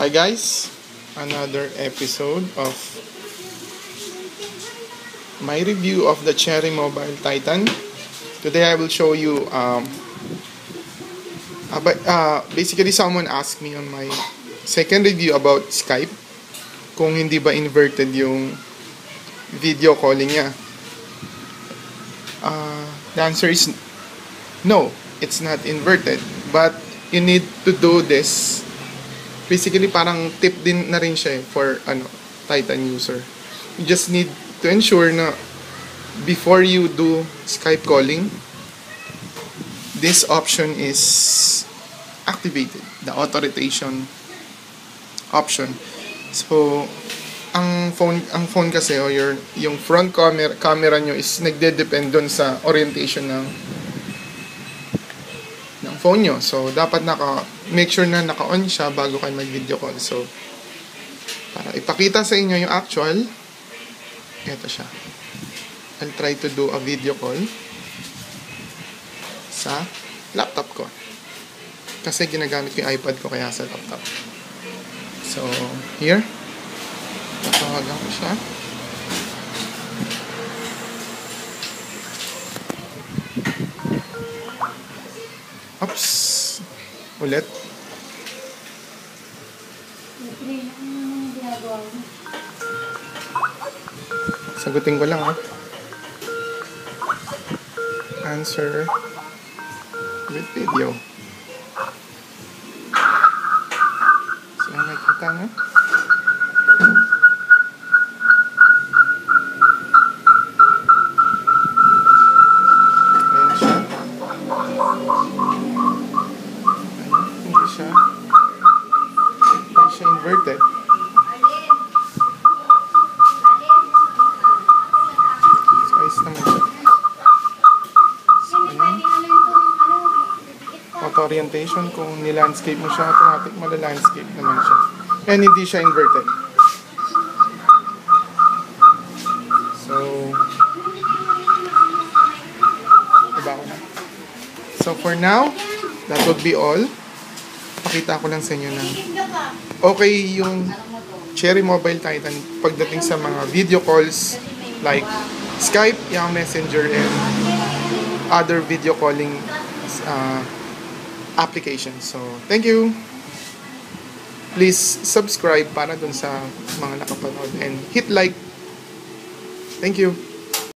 Hi guys, another episode of my review of the Cherry Mobile Titan. Today I will show you basically someone asked me on my second review about Skype kung hindi ba inverted yung video calling niya. The answer is no, it's not inverted, but you need to do this. Basically, parang tip din na rin siya for Titan user. You just need to ensure na before you do Skype calling, this option is activated, the auto rotation option. So, ang phone kasi o yung front camera nyo is nagde-depend dun sa orientation ng phone nyo. So, dapat make sure na naka-on siya bago kayo mag-video call. So, para ipakita sa inyo yung actual, eto siya. I'll try to do a video call sa laptop ko. Kasi ginagamit ko yung iPad ko kaya sa laptop. So, here. Tatawagan ko siya. Oops. Ulit. Sagutin ko lang Answer with video. So, nakikita nyo? Hindi siya inverted. So, ayos naman siya. So, ayan. Auto orientation, kung nilandscape mo siya, automatic mala-landscape naman siya. And hindi siya inverted. So, diba ko na? So, for now, that would be all. Pakita ko lang sa inyo na okay yung Cherry Mobile Titan pagdating sa mga video calls like Skype, Yahoo Messenger, and other video calling applications. So, thank you. Please subscribe para dun sa mga nakapanood and hit like. Thank you.